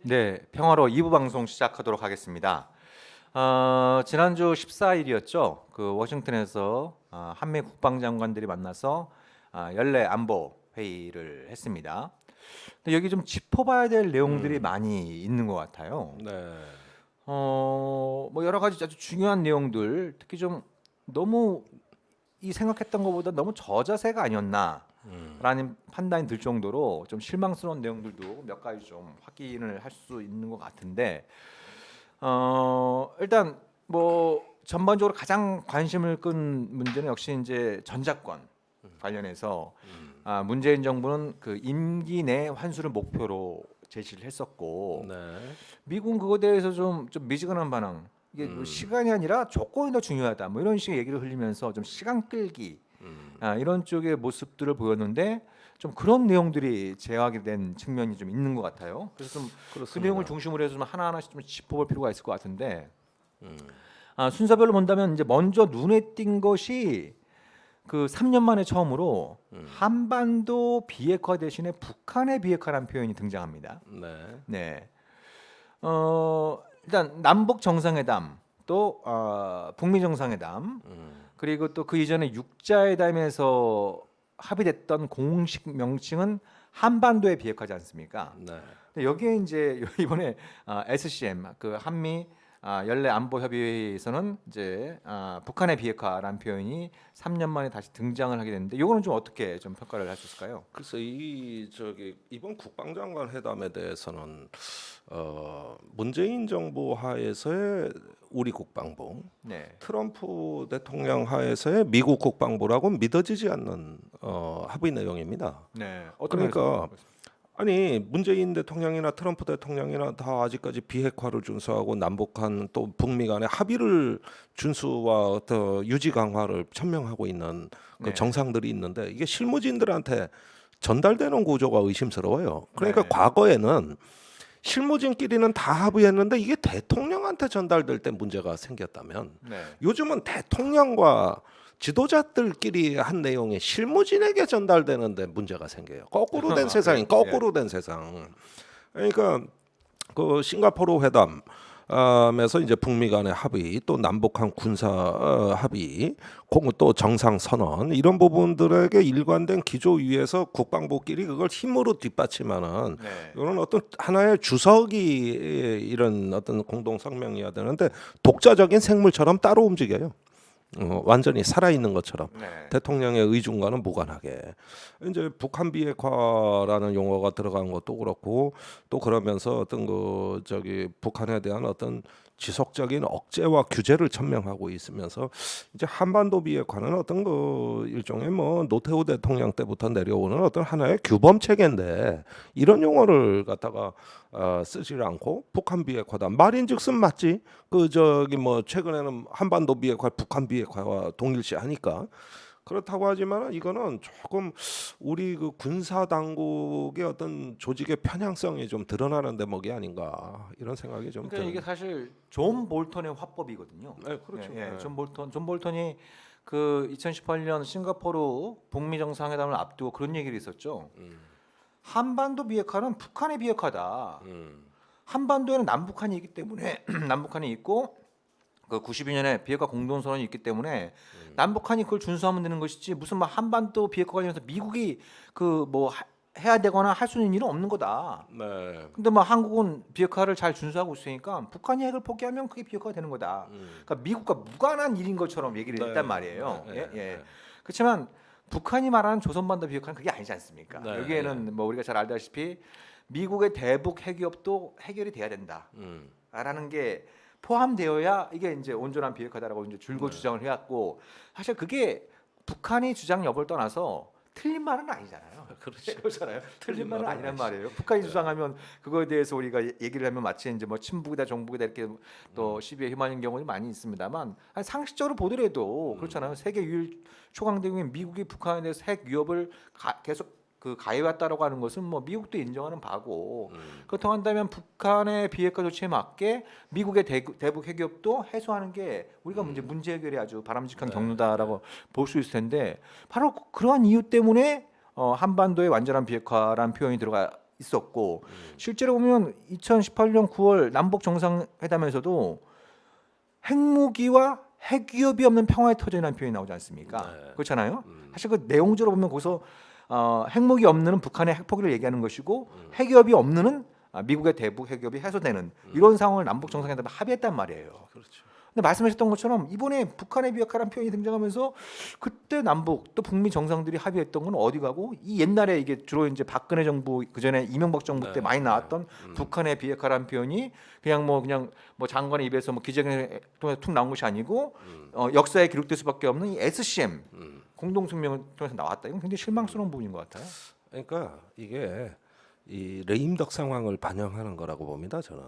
네, 평화로 2부 방송 시작하도록 하겠습니다. 지난주 14일이었죠. 그 워싱턴에서 한미 국방장관들이 만나서 연례 안보 회의를 했습니다. 근데 여기 좀 짚어봐야 될 내용들이 많이 있는 것 같아요. 네. 뭐 여러 가지 아주 중요한 내용들, 특히 좀 너무 이 생각했던 것보다 너무 저자세가 아니었나라는 판단이 들 정도로 좀 실망스러운 내용들도 몇 가지 좀 확인을 할 수 있는 것 같은데, 일단 뭐 전반적으로 가장 관심을 끈 문제는 역시 이제 전작권 관련해서 문재인 정부는 그 임기 내 환수를 목표로 제시를 했었고, 네. 미국은 그거에 대해서 좀 미지근한 반응. 이게 뭐 시간이 아니라 조건이 더 중요하다. 뭐 이런 식의 얘기를 흘리면서 좀 시간 끌기 이런 쪽의 모습들을 보였는데, 좀 그런 내용들이 제약이 된 측면이 좀 있는 것 같아요. 그래서 좀 그 그렇습니다. 내용을 중심으로 해서 좀 하나하나씩 좀 짚어볼 필요가 있을 것 같은데, 순서별로 본다면 이제 먼저 눈에 띈 것이 그 3년 만에 처음으로 한반도 비핵화 대신에 북한의 비핵화라는 표현이 등장합니다. 네. 네. 일단 남북 정상회담 또 북미 정상회담 그리고 또 그 이전에 육자회담에서 합의됐던 공식 명칭은 한반도의 비핵화지 않습니까? 네. 근데 여기에 이제 이번에 SCM 그 한미 연례 안보 협의회에서는 이제 북한의 비핵화라는 표현이 3년 만에 다시 등장을 하게 됐는데, 이거는 좀 어떻게 좀 평가를 할 수 있을까요? 그래서 이번 국방장관 회담에 대해서는 문재인 정부 하에서의 우리 국방부, 네. 트럼프 대통령 하에서의 미국 국방부라고 믿어지지 않는 합의 내용입니다. 네. 그러니까 아니 문재인 대통령이나 트럼프 대통령이나 다 아직까지 비핵화를 준수하고 남북한 또 북미 간의 합의를 준수와 유지 강화를 천명하고 있는 그 네. 정상들이 있는데, 이게 실무진들한테 전달되는 구조가 의심스러워요. 그러니까 네. 과거에는 실무진끼리는 다 합의했는데 이게 대통령한테 전달될 때 문제가 생겼다면, 네. 요즘은 대통령과 지도자들끼리 한 내용이 실무진에게 전달되는데 문제가 생겨요. 거꾸로 된 세상이 그래요? 거꾸로 된 세상. 그러니까 그 싱가포르 회담 에서 이제 북미 간의 합의, 또 남북한 군사 합의, 또 정상 선언, 이런 부분들에게 일관된 기조 위에서 국방부끼리 그걸 힘으로 뒷받침하는 네. 이런 어떤 하나의 주석이 이런 어떤 공동 성명이어야 되는데, 독자적인 생물처럼 따로 움직여요. 완전히 살아있는 것처럼 네. 대통령의 의중과는 무관하게. 이제 북한 비핵화라는 용어가 들어간 것도 그렇고, 또 그러면서 어떤 북한에 대한 어떤 지속적인 억제와 규제를 천명하고 있으면서, 이제 한반도 비핵화는 어떤 일종의 뭐 노태우 대통령 때부터 내려오는 어떤 하나의 규범 체계인데, 이런 용어를 갖다가 쓰질 않고 북한 비핵화다 말인즉슨 맞지. 뭐 최근에는 한반도 비핵화, 북한 비핵화와 동일시하니까 그렇다고 하지만, 이거는 조금 우리 그 군사 당국의 어떤 조직의 편향성이 좀 드러나는 대목이 아닌가, 이런 생각이 좀 그러니까 이게 드는. 사실 존 볼턴의 화법이거든요. 네, 그렇죠. 예, 예. 네. 존 볼턴이 그 2018년 싱가포르 북미 정상회담을 앞두고 그런 얘기를 했었죠. 한반도 비핵화는 북한의 비핵화다. 한반도에는 남북한이 있기 때문에 남북한이 있고 그 92년에 비핵화 공동선언이 있기 때문에 남북한이 그걸 준수하면 되는 것이지, 무슨 막 한반도 비핵화 관련해서 미국이 그 뭐 해야 되거나 할 수 있는 일은 없는 거다. 네. 근데 막 한국은 비핵화를 잘 준수하고 있으니까 북한이 핵을 포기하면 그게 비핵화가 되는 거다. 그러니까 미국과 무관한 일인 것처럼 얘기를 네. 했단 말이에요. 네. 예, 네. 예. 그렇지만 북한이 말하는 조선반도 비핵화는 그게 아니지 않습니까? 네. 여기에는 뭐 우리가 잘 알다시피 미국의 대북 핵위협도 해결이 돼야 된다. 라는 게 포함되어야 이게 이제 온전한 비핵화다라고 이제 줄곧 주장을 해왔고, 사실 그게 북한이 주장 여부를 떠나서 틀린 말은 아니잖아요. 그렇죠. 그렇잖아요. 틀린 말은 말은 아니란 아니죠. 말이에요. 북한이 주장하면 그거에 대해서 우리가 얘기를 하면 마치 이제 뭐 친북이다 정북이다 이렇게 또 시비에 휘말리는 경우도 많이 있습니다만, 아니 상식적으로 보더라도 그렇잖아요. 세계 유일 초강대국인 미국이 북한에 대해서 핵 위협을 계속 그 가해왔다라고 하는 것은 뭐 미국도 인정하는 바고, 그렇다고 한다면 북한의 비핵화 조치에 맞게 미국의 대북 핵위협도 해소하는 게 우리가 문제 해결에 아주 바람직한 경로다라고 볼 수 있을 텐데, 바로 그러한 이유 때문에 한반도의 완전한 비핵화라는 표현이 들어가 있었고 실제로 보면 2018년 9월 남북 정상회담에서도 핵무기와 핵위협이 없는 평화의 터전이라는 표현이 나오지 않습니까? 네. 그렇잖아요. 사실 그 내용적으로 보면 거기서 핵무기 없는 북한의 핵포기를 얘기하는 것이고 핵위협이 없는 미국의 대북 핵위협이 해소되는 이런 상황을 남북 정상회담에 합의했단 말이에요. 그렇죠. 근데 말씀하셨던 것처럼 이번에 북한의 비핵화라는 표현이 등장하면서 그때 남북 또 북미 정상들이 합의했던 건 어디 가고 이 옛날에 이게 주로 이제 박근혜 정부 그 전에 이명박 정부 때 네, 많이 나왔던 북한의 비핵화라는 표현이 그냥 뭐 장관의 입에서 뭐 기자회견을 통해서 툭 나온 것이 아니고 역사에 기록될 수밖에 없는 이 SCM 공동 성명을 통해서 나왔다. 이건 굉장히 실망스러운 부분인 것 같아요. 그러니까 이게 이 레임덕 상황을 반영하는 거라고 봅니다. 저는.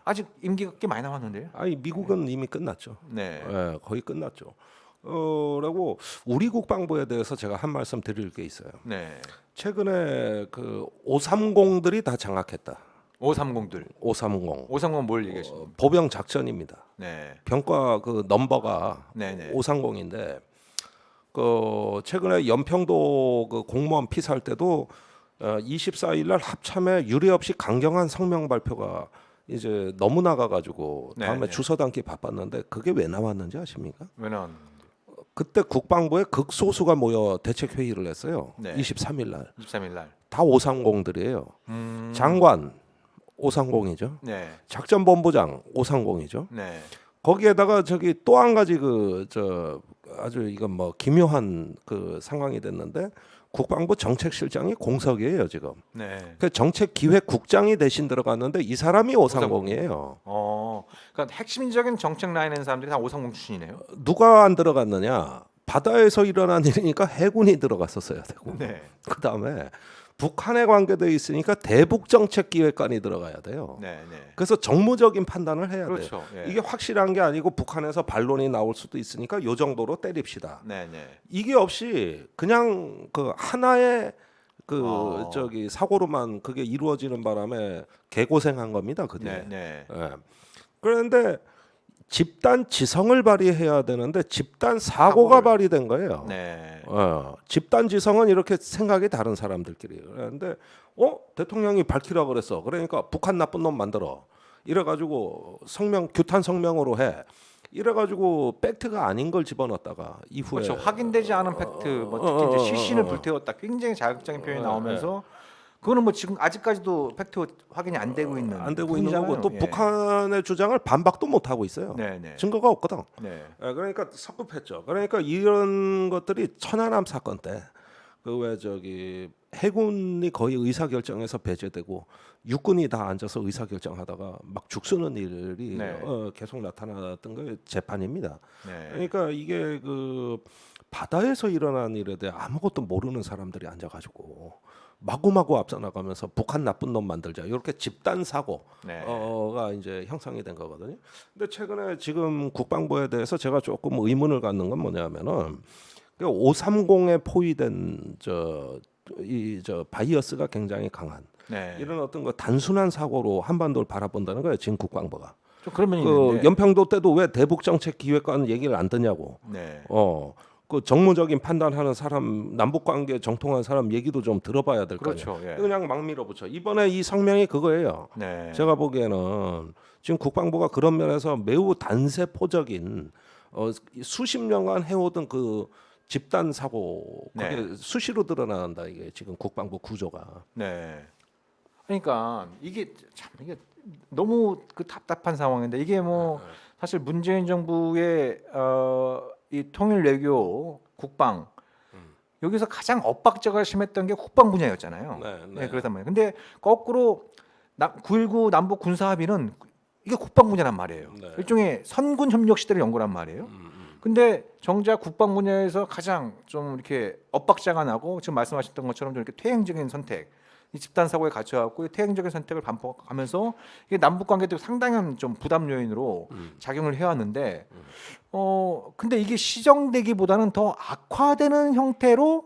아직 임기가 꽤 많이 남았는데요. 아니 미국은 이미 끝났죠. 네. 거의 끝났죠. 라고 우리 국방부에 대해서 제가 한 말씀 드릴 게 있어요. 네. 최근에 그 530들이 다 장악했다. 530들. 530. 530 뭘 얘기하십니까? 보병 작전입니다. 네. 병과 그 넘버가 네네. 530인데 그 최근에 연평도 그 공무원 피살 때도 24일 날 합참에 유례 없이 강경한 성명 발표가 이제 너무 나가가지고 다음에 네네. 주워 담기 바빴는데 그게 왜 나왔는지 아십니까? 왜 나왔는데? 그때 국방부에 극소수가 모여 대책 회의를 했어요. 네. 23일 날. 23일 날. 다 530들이에요. 장관 530이죠. 네. 작전본부장 530이죠. 네. 거기에다가 저기 또 한 가지 그 저 아주 이건 뭐 기묘한 그 상황이 됐는데 국방부 정책실장이 공석이에요 지금. 네. 그 정책기획국장이 대신 들어갔는데 이 사람이 530이에요. 그러니까 핵심적인 정책 라인에 있는 사람들이 다 530 출신이네요. 누가 안 들어갔느냐? 바다에서 일어난 일이니까 해군이 들어갔었어야 되고. 네. 그 다음에 북한에 관계돼 있으니까 대북정책기획관이 들어가야 돼요. 네, 네. 그래서 정무적인 판단을 해야 돼요. 그렇죠. 예. 이게 확실한 게 아니고 북한에서 반론이 나올 수도 있으니까 요 정도로 때립시다. 네, 네. 이게 없이 그냥 그 하나의 그 저기 사고로만 그게 이루어지는 바람에 개고생한 겁니다. 그 뒤에. 네, 네. 예. 그런데 집단 지성을 발휘해야 되는데 집단 사고가 발휘된 거예요. 네. 집단 지성은 이렇게 생각이 다른 사람들끼리. 그런데 대통령이 밝히라 그랬어. 그러니까 북한 나쁜 놈 만들어. 이래가지고 규탄 성명으로 해. 이래가지고 팩트가 아닌 걸 집어넣었다가 이후에 그렇죠. 확인되지 않은 팩트, 뭐 특히 이제 시신을 불태웠다. 굉장히 자극적인 표현이 나오면서 그거는 뭐 지금 아직까지도 팩트 확인이 안 되고 있는 거고 또 예. 북한의 주장을 반박도 못 하고 있어요. 네, 네. 증거가 없거든. 네. 그러니까 섭급했죠. 그러니까 이런 것들이 천안함 사건 때 그 왜 저기 해군이 거의 의사결정에서 배제되고 육군이 다 앉아서 의사결정하다가 막 죽쓰는 일이 네. 계속 나타났던 게 재판입니다. 네. 그러니까 이게 그 바다에서 일어난 일에 대해 아무것도 모르는 사람들이 앉아가지고 마구마구 앞서 나가면서 북한 나쁜 놈 만들자 이렇게 집단 사고가 이제 형성이 된 거거든요. 근데 최근에 지금 국방부에 대해서 제가 조금 의문을 갖는 건 뭐냐면은 530에 포위된 저 바이어스가 굉장히 강한 네. 이런 어떤 거 단순한 사고로 한반도를 바라본다는 거예요. 지금 국방부가. 좀 그런 면이 그 있는데. 연평도 때도 왜 대북정책기획관 얘기를 안 듣냐고. 네. 그 정무적인 판단하는 사람 남북관계 정통한 사람 얘기도 좀 들어봐야 될 거 아니에요. 그렇죠. 예. 그냥 막 밀어붙여. 이번에 이 성명이 그거예요. 네. 제가 보기에는 지금 국방부가 그런 면에서 매우 단세포적인 수십 년간 해오던 그 집단 사고 그게 수시로 드러난다 이게 지금 국방부 구조가. 네. 그러니까 이게 너무 그 답답한 상황인데 이게 뭐 사실 문재인 정부의 이 통일 외교 국방 여기서 가장 엇박자가 심했던 게 국방 분야였잖아요. 네, 그렇단 말이에요. 근데 거꾸로 9.19 남북 군사 합의는 이게 국방 분야란 말이에요. 일종의 선군 협력 시대를 연구란 말이에요. 근데 정작 국방 분야에서 가장 좀 이렇게 엇박자가 나고 지금 말씀하셨던 것처럼 좀 이렇게 퇴행적인 선택, 이 집단 사고에 갇혀갖고 퇴행적인 선택을 반복하면서 이게 남북 관계도 상당한 좀 부담 요인으로 작용을 해왔는데, 근데 이게 시정되기보다는 더 악화되는 형태로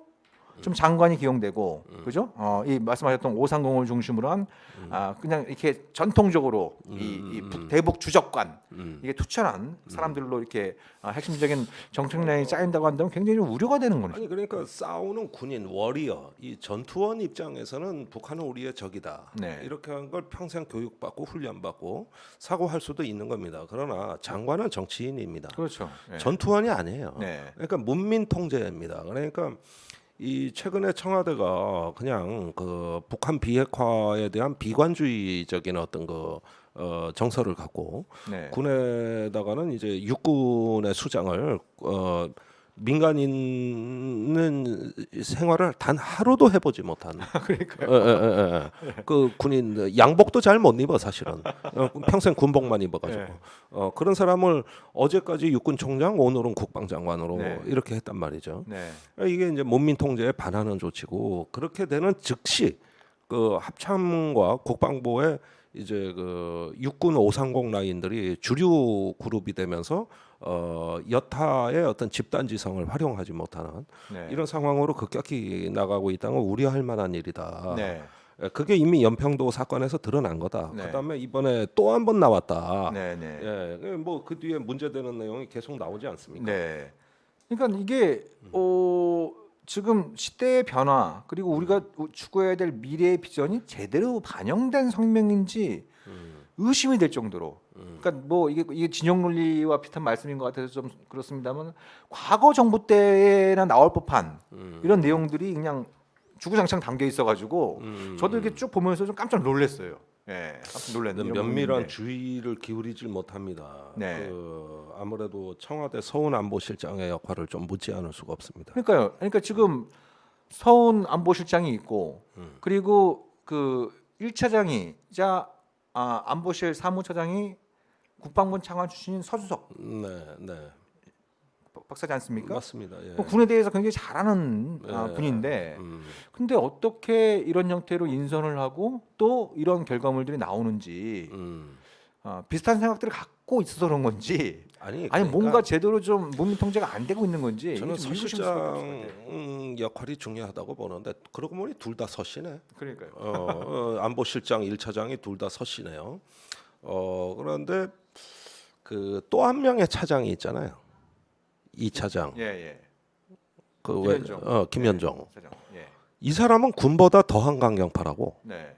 좀 장관이 기용되고 그죠? 이 말씀하셨던 530을 중심으로 한 그냥 이렇게 전통적으로 이 대북 주적관 이게 투철한 사람들로 이렇게 핵심적인 정책량이 짜인다고 한다면 굉장히 좀 우려가 되는 거죠. 아니 그러니까 싸우는 군인 워리어 이 전투원 입장에서는 북한은 우리의 적이다. 네. 이렇게 한 걸 평생 교육받고 훈련받고 사고할 수도 있는 겁니다. 그러나 장관은 정치인입니다. 그렇죠. 네. 전투원이 아니에요. 네. 그러니까 문민 통제입니다. 그러니까 이 최근에 청와대가 그냥 그 북한 비핵화에 대한 비관주의적인 어떤 그 정서를 갖고 네. 군에다가는 이제 육군의 수장을 민간인은 생활을 단 하루도 해보지 못한. 그러니까요. 그 군인 양복도 잘 못 입어 사실은. 평생 군복만 입어가지고. 네. 그런 사람을 어제까지 육군총장, 오늘은 국방장관으로 네. 이렇게 했단 말이죠. 네. 이게 이제 문민 통제에 반하는 조치고 그렇게 되는 즉시 그 합참과 국방부의 이제 그 육군 530 라인들이 주류 그룹이 되면서 여타의 어떤 집단지성을 활용하지 못하는 네. 이런 상황으로 급격히 나가고 있다는 건 우려할 만한 일이다. 네. 그게 이미 연평도 사건에서 드러난 거다. 네. 그다음에 이번에 또 한 번 나왔다. 네. 네. 예, 뭐 그 뒤에 문제되는 내용이 계속 나오지 않습니까? 네. 그러니까 이게 지금 시대의 변화 그리고 우리가 추구해야 될 미래의 비전이 제대로 반영된 성명인지 의심이 될 정도로. 그러니까 뭐 이게 진영 논리와 비슷한 말씀인 것 같아서 좀 그렇습니다만 과거 정부 때나 나올 법한 이런 내용들이 그냥 주구장창 담겨 있어가지고 저도 이렇게 쭉 보면서 좀 깜짝 놀랐어요. 예, 깜짝 놀랐는데 면밀한 주의를 기울이질 못합니다. 네. 그 아무래도 청와대 서훈 안보실장의 역할을 좀 묻지 않을 수가 없습니다. 그러니까요. 그러니까 지금 서훈 안보실장이 있고 그리고 그 1차장이자 안보실 사무처장이 국방부 차관 출신인 서주석 네, 네, 박사지 않습니까? 맞습니다. 예. 군에 대해서 굉장히 잘하는 분인데 근데 어떻게 이런 형태로 인선을 하고 또 이런 결과물들이 나오는지 비슷한 생각들을 갖고 있어서 그런 건지 아니 아니 그러니까 뭔가 제대로 좀 문민 통제가 안 되고 있는 건지 저는 좀 의구심스럽게 봤어요. 서실장 역할이 중요하다고 보는데 그러고 보니 둘 다 서시네. 그러니까요. 안보실장 1차장이 둘 다 서시네요. 그런데 그 또 한 명의 차장이 있잖아요. 2차장. 예. 그 김현종. 김현종. 사장. 예. 이 사람은 군보다 더한 강경파라고. 네.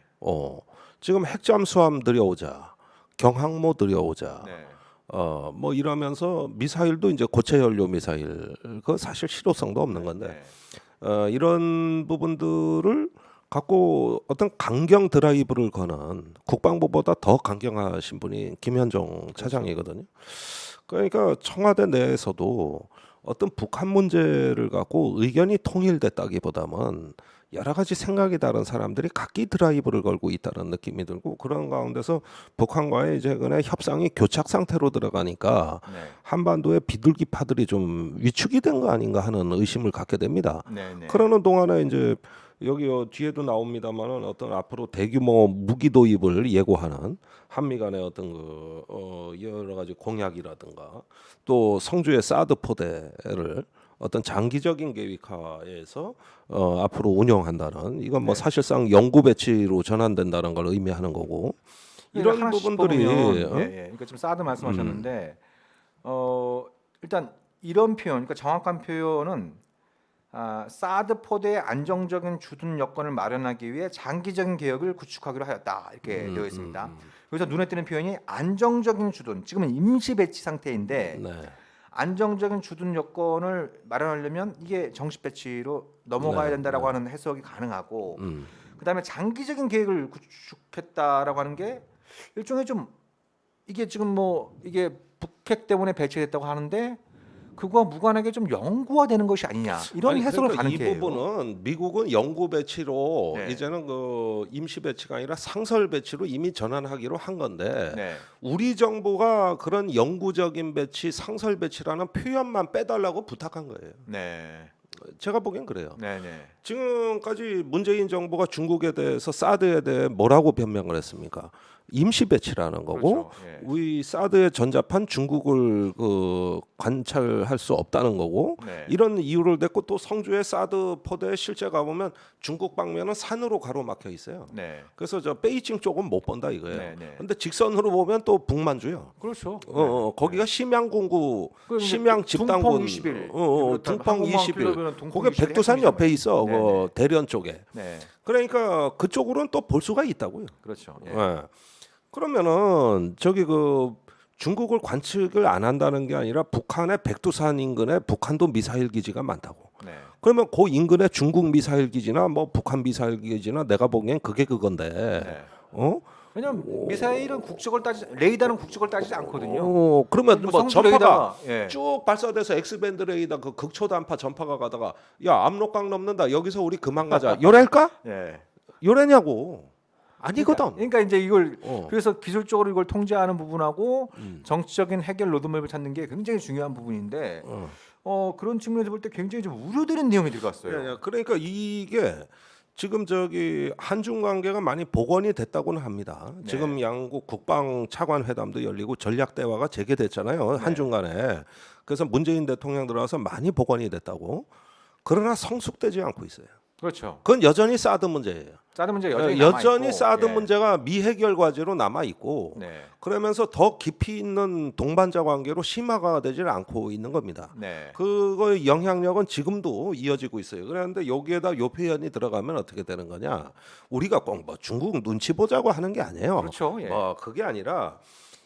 지금 핵잠수함 들여오자, 경항모 들여오자, 네. 뭐 이러면서 미사일도 이제 고체 연료 미사일, 그 사실 실효성도 없는 건데, 네. 이런 부분들을 갖고 어떤 강경 드라이브를 거는 국방부보다 더 강경하신 분이 김현종 차장이거든요. 그러니까 청와대 내에서도 어떤 북한 문제를 갖고 의견이 통일됐다기보다는 여러 가지 생각이 다른 사람들이 각기 드라이브를 걸고 있다는 느낌이 들고 그런 가운데서 북한과의 이제 그냥 협상이 교착 상태로 들어가니까 네. 한반도의 비둘기파들이 좀 위축이 된 거 아닌가 하는 의심을 갖게 됩니다. 네. 그러는 동안에 이제 여기 뒤에도 나옵니다만은 어떤 앞으로 대규모 무기 도입을 예고하는 한미 간의 어떤 그 여러 가지 공약이라든가 또 성주의 사드 포대를 어떤 장기적인 계획하에서 앞으로 운영한다는 이건 뭐 네. 사실상 영구 배치로 전환된다는 걸 의미하는 거고 이런 하나씩 부분들이 뽑으면, 그러니까 지금 사드 말씀하셨는데 일단 이런 표현, 그러니까 정확한 표현은 사드 포대의 안정적인 주둔 여건을 마련하기 위해 장기적인 개혁을 구축하기로 하였다 이렇게 되어 있습니다. 여기서 눈에 띄는 표현이 안정적인 주둔, 지금은 임시 배치 상태인데 네. 안정적인 주둔 여건을 마련하려면 이게 정식 배치로 넘어가야 네, 된다라고 하는 해석이 가능하고 음. 그다음에 장기적인 계획을 구축했다라고 하는 게 일종의 좀 이게 지금 뭐 이게 북핵 때문에 배치됐다고 하는데 그거와 무관하게 좀 영구화되는 것이 아니냐 이런 아니, 해석을 그러니까 가능해요. 이 부분은 미국은 영구 배치로 네. 이제는 그 임시 배치가 아니라 상설 배치로 이미 전환하기로 한 건데 네. 우리 정부가 그런 영구적인 배치, 상설 배치라는 표현만 빼달라고 부탁한 거예요. 네. 제가 보기엔 그래요. 네. 지금까지 문재인 정부가 중국에 대해서 사드에 대해 뭐라고 변명을 했습니까? 임시 배치라는 거고 그렇죠. 예. 우리 사드의 전자판 중국을 관찰할 수 없다는 거고 네. 이런 이유를 댔고 또 성주의 사드 포대에 실제 가보면 중국 방면은 산으로 가로막혀 있어요. 네. 그래서 저 베이징 쪽은 못 본다 이거예요. 네, 네. 근데 직선으로 보면 또 북만주요. 그렇죠. 거기가 심양군구, 그 심양 집단군, 둥펑 21. 둥펑 21. 둥펑 거기 21 백두산 옆에 있어. 네, 그 네. 대련 쪽에. 네. 그러니까 그쪽으로는 또 볼 수가 있다고요. 그렇죠. 예. 예. 그러면은 저기 그 중국을 관측을 안 한다는 게 아니라 북한의 백두산 인근에 북한도 미사일 기지가 많다고. 네. 그러면 그 인근에 중국 미사일 기지나 뭐 북한 미사일 기지나 내가 보기엔 그게 그건데. 네. 어? 왜냐면 미사일은 레이더는 국적을 따지지 않거든요. 그러면 뭐 뭐 성주 전파가 레이더가, 예. 쭉 발사돼서 엑스밴드 레이더 그 극초단파 전파가 가다가 야 압록강 넘는다 여기서 우리 그만 가자 요랄까? 예. 요래냐고 아니거든. 그러니까 이제 이걸 어. 그래서 기술적으로 이걸 통제하는 부분하고 정치적인 해결 로드맵을 찾는 게 굉장히 중요한 부분인데 그런 측면에서 볼 때 굉장히 좀 우려되는 내용이 들어갔어요. 그러니까 이게 지금 저기 한중 관계가 많이 복원이 됐다고는 합니다. 네. 지금 양국 국방 차관 회담도 열리고 전략 대화가 재개됐잖아요. 한중 간에. 그래서 문재인 대통령 들어와서 많이 복원이 됐다고. 그러나 성숙되지 않고 있어요. 그렇죠. 그건 여전히 사드 문제예요. 사드 문제 여전히 사드 남아있고, 예. 문제가 미해결 과제로 남아 있고 네. 그러면서 더 깊이 있는 동반자 관계로 심화가 되질 않고 있는 겁니다. 네. 그거의 영향력은 지금도 이어지고 있어요. 그런데 여기에다 요 표현이 들어가면 어떻게 되는 거냐? 우리가 꼭 뭐 중국 눈치 보자고 하는 게 아니에요. 그렇죠. 예. 그게 아니라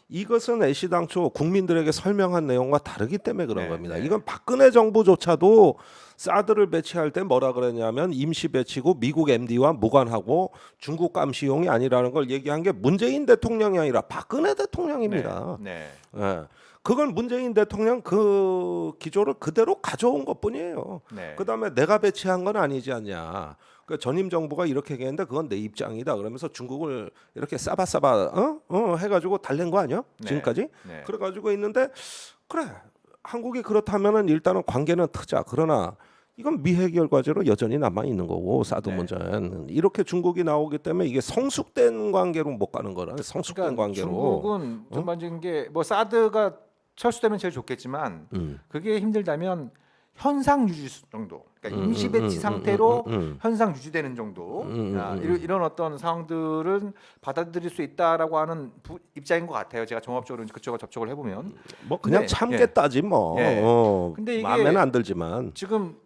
이것은 애시당초 국민들에게 설명한 내용과 다르기 때문에 그런 네, 겁니다. 네. 이건 박근혜 정부조차도 사드를 배치할 때 뭐라 그랬냐면 임시 배치고 미국 MD와 무관하고 중국 감시용이 아니라는 걸 얘기한 게 문재인 대통령이 아니라 박근혜 대통령입니다. 네. 예. 그건 문재인 대통령 그 기조를 그대로 가져온 것뿐이에요. 네. 그다음에 내가 배치한 건 아니지 않냐. 그 전임 정부가 이렇게 얘기했는데 그건 내 입장이다. 그러면서 중국을 이렇게 싸바싸바 해가지고 달랜 거 아니야? 네. 지금까지? 네. 그래가지고 있는데 그래 한국이 그렇다면은 일단은 관계는 트자. 그러나 이건 미해결 과제로 여전히 남아 있는 거고 사드 네. 문제는 이렇게 중국이 나오기 때문에 이게 성숙된 관계로 못 가는 거라 성숙된 그러니까 관계로. 중국은 전반적인 게 뭐 사드가 철수되면 제일 좋겠지만 그게 힘들다면 현상 유지 정도, 그러니까 임시 배치 상태로 현상 유지되는 정도, 이런 어떤 상황들은 받아들일 수 있다라고 하는 입장인 것 같아요. 제가 종합적으로 그쪽과 접촉을 해보면. 뭐 그냥 근데, 참겠다지 뭐. 예. 근데 이게 마음에는 안 들지만. 지금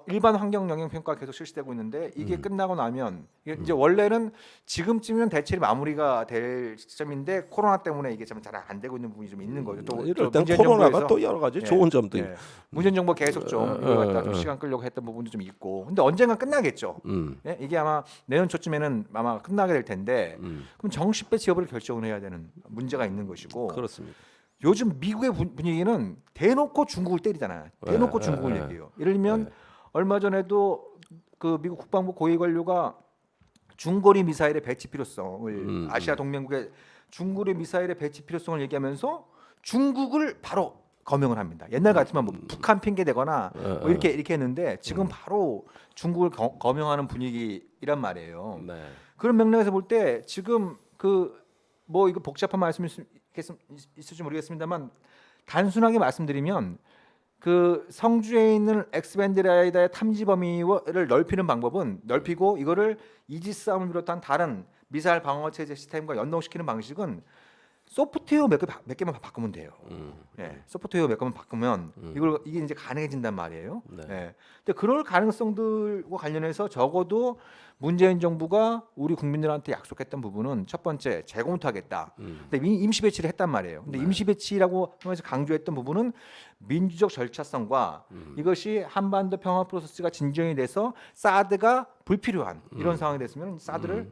일반 환경 영향 평가 계속 실시되고 있는데 이게 끝나고 나면 이제 원래는 지금쯤이면 대체로 마무리가 될 시점인데 코로나 때문에 이게 좀 잘 안 되고 있는 부분이 좀 있는 거죠. 또 이럴 땐 문재인 코로나가 정부에서 또 여러 가지 예, 좋은 점도 예. 문재인 정부 계속 좀 이걸 갖다 좀 시간 끌려고 했던 부분도 좀 있고, 근데 언젠가 끝나겠죠. 예? 이게 아마 내년 초쯤에는 아마 끝나게 될 텐데 그럼 정식 배치 여부를 결정을 해야 되는 문제가 있는 것이고, 그렇습니다. 요즘 미국의 분위기는 대놓고 중국을 때리잖아요. 대놓고 중국을 얘기해요. 예를 들면 얼마 전에도 그 미국 국방부 고위 관료가 중거리 미사일의 배치 필요성을 아시아 동맹국의 중거리 미사일의 배치 필요성을 얘기하면서 중국을 바로 거명을 합니다. 옛날 같으면 뭐 북한 핑계 대거나 뭐 이렇게 했는데 지금 바로 중국을 거명하는 분위기란 말이에요. 네. 그런 맥락에서 볼 때 지금 그 뭐 이거 복잡한 말씀이 있을지 모르겠습니다만 단순하게 말씀드리면 그 성주에 있는 엑스밴드 레이더의 탐지 범위를 넓히는 방법은 넓히고 이거를 이지스함을 비롯한 다른 미사일 방어 체제 시스템과 연동시키는 방식은 소프트웨어 몇 개만 바꾸면 돼요. 예, 소프트웨어 몇 개만 바꾸면 이게 이제 가능해진단 말이에요. 네. 예. 근데 그럴 가능성들과 관련해서 적어도 문재인 정부가 우리 국민들한테 약속했던 부분은 첫 번째 재검토하겠다. 근데 임시 배치를 했단 말이에요. 근데 임시 배치라고 하면서 강조했던 부분은 민주적 절차성과 이것이 한반도 평화 프로세스가 진전이 돼서 사드가 불필요한 이런 상황이 됐으면 사드를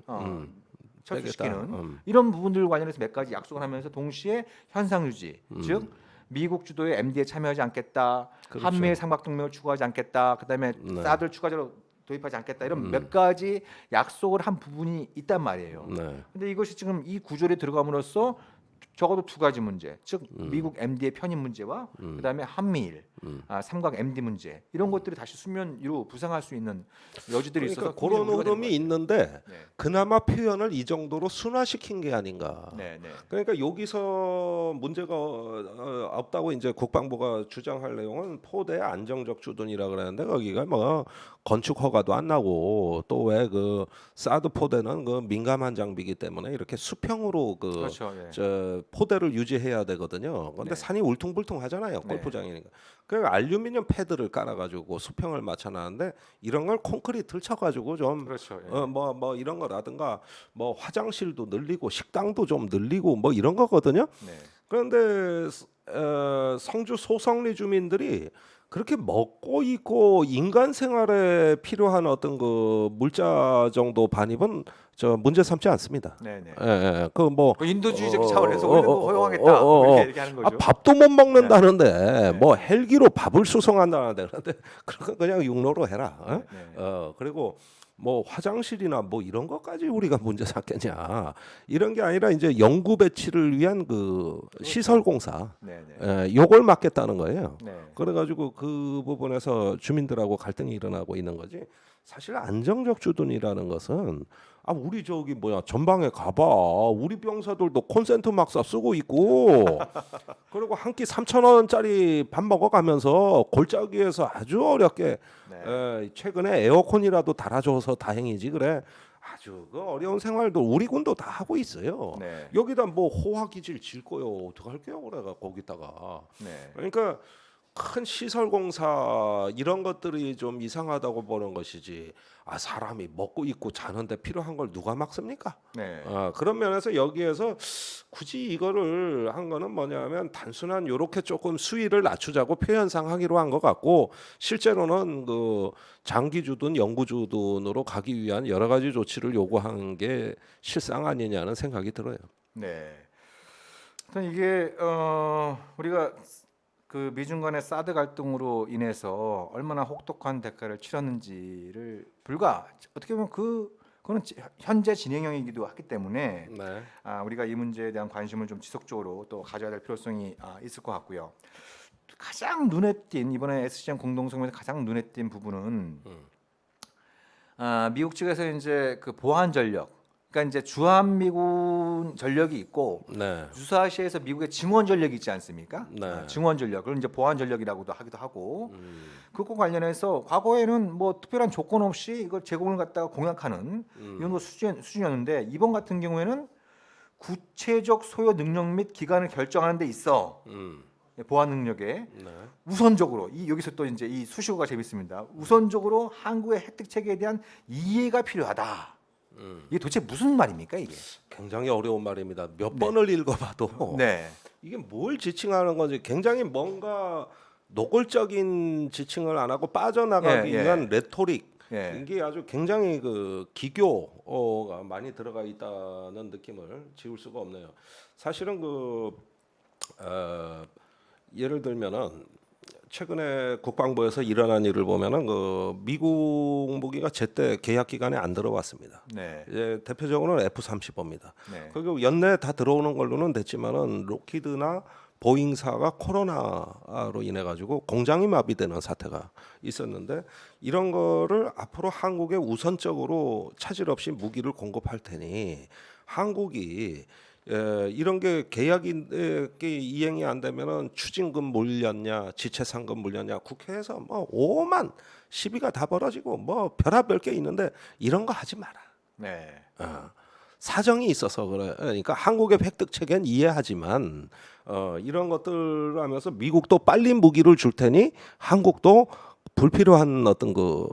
철수시키는 이런 부분들 관련해서 몇 가지 약속을 하면서 동시에 현상 유지, 즉 미국 주도의 MD에 참여하지 않겠다, 그렇죠. 한미의 삼각동맹을 추구하지 않겠다, 그다음에 네. 사드를 추가적으로 도입하지 않겠다 이런 몇 가지 약속을 한 부분이 있단 말이에요. 네. 근데 이것이 지금 이 구조에 들어감으로써 적어도 두 가지 문제, 즉 미국 MD의 편입 문제와 그다음에 한미일 삼각 MD 문제 이런 것들이 다시 수면 위로 부상할 수 있는 여지들이 그러니까 있어서 그런 굉장히 우려가 되는 흐름이 것 같아요. 있는데 네. 그나마 표현을 이 정도로 순화시킨 게 아닌가. 네, 네. 그러니까 여기서 문제가 없다고 이제 국방부가 주장할 내용은 포대 안정적 주둔이라 그러는데 거기가 뭐 건축 허가도 안 나고 또 왜 그 사드 포대는 그 민감한 장비이기 때문에 이렇게 수평으로 그 그렇죠. 예. 저 포대를 유지해야 되거든요. 그런데 네. 산이 울퉁불퉁하잖아요. 네. 골프장이니까. 그러니까 알루미늄 패드를 깔아가지고 수평을 맞춰놨는데 이런 걸 콘크리트를 쳐가지고 좀 그렇죠. 예. 뭐 이런 거라든가 뭐 화장실도 늘리고 식당도 좀 늘리고 뭐 이런 거거든요. 네. 그런데 성주 소성리 주민들이 그렇게 먹고 있고 인간 생활에 필요한 어떤 그 물자 정도 반입은 저 문제 삼지 않습니다. 네, 네. 그뭐 그 인도주의적 차원에서 원래 뭐 허용하겠다 이렇게 하는 거죠. 밥도 못 먹는다는데 네. 뭐 헬기로 밥을 수송한다는데 그런데 그런 그냥 육로로 해라. 네, 네. 그리고 뭐 화장실이나 뭐 이런 것까지 우리가 문제 삼겠냐 이런 게 아니라 이제 연구 배치를 위한 그 시설 공사 네, 네. 요걸 막겠다는 거예요. 네. 그래가지고 그 부분에서 주민들하고 갈등이 일어나고 있는 거지. 사실 안정적 주둔이라는 것은 우리 저기 뭐야 전방에 가봐 우리 병사들도 콘센트 막사 쓰고 있고 그리고 한 끼 3,000원짜리 밥 먹어가면서 골짜기에서 아주 어렵게 네. 최근에 에어컨이라도 달아줘서 다행이지 그래 아주 그 어려운 생활도 우리 군도 다 하고 있어요. 네. 여기다 뭐 호화기질 질 거요 어떡할게요 그래가 거기다가 네. 그러니까 큰 시설 공사 이런 것들이 좀 이상하다고 보는 것이지 사람이 먹고 입고 자는데 필요한 걸 누가 막습니까? 네. 그런 면에서 여기에서 굳이 이거를 한 거는 뭐냐면 단순한 요렇게 조금 수위를 낮추자고 표현상 하기로 한 것 같고 실제로는 그 장기 주둔 영구 주둔으로 가기 위한 여러 가지 조치를 요구한 게 실상 아니냐는 생각이 들어요. 네. 일단 이게 우리가 그 미중 간의 사드 갈등으로 인해서 얼마나 혹독한 대가를 치렀는지를 어떻게 보면 그거는 현재 진행형이기도 하기 때문에 네. 우리가 이 문제에 대한 관심을 좀 지속적으로 또 가져야 될 필요성이 있을 것 같고요. 가장 눈에 띈 이번에 SCM 공동성명에서 가장 눈에 띈 부분은 미국 측에서 이제 그 보안 전력, 그러니까 이제 주한미군 전력이 있고 네. 유사시에서 미국의 증원 전력이 있지 않습니까? 네. 증원 전력, 그걸 이제 보안 전력이라고도 하기도 하고 그것과 관련해서 과거에는 뭐 특별한 조건 없이 이걸 제공을 갖다가 공약하는 이 정도 수준이었는데 이번 같은 경우에는 구체적 소요 능력 및 기간을 결정하는 데 있어 보안 능력에 네. 우선적으로 여기서 또 이제 이 수식어가 재밌습니다. 우선적으로 한국의 획득 체계에 대한 이해가 필요하다. 이게 도대체 무슨 말입니까 이게? 굉장히 어려운 말입니다. 몇 번을 읽어봐도 네. 이게 뭘 지칭하는 건지 굉장히 뭔가 노골적인 지칭을 안 하고 빠져나가기 예, 예. 위한 레토릭 예. 이게 아주 굉장히 그 기교가 많이 들어가 있다는 느낌을 지울 수가 없네요. 사실은 예를 들면은 최근에 국방부에서 일어난 일을 보면은 그 미국 무기가 제때 계약 기간에 안 들어왔습니다. 네. 이제 대표적으로는 F-35입니다. 네. 그리고 연내 다 들어오는 걸로는 됐지만은 록히드나 보잉사가 코로나로 인해 가지고 공장이 마비되는 사태가 있었는데 이런 거를 앞으로 한국에 우선적으로 차질 없이 무기를 공급할 테니 한국이 이런 게 계약이 이행이 안 되면은 추징금 물렸냐 지체상금 물렸냐 국회에서 뭐 오만 시비가 다 벌어지고 뭐 별의별 게 있는데 이런 거 하지 마라. 네. 사정이 있어서 그러니까 한국의 획득 체계는 이해하지만 이런 것들 하면서 미국도 빨리 무기를 줄 테니 한국도 불필요한 어떤 그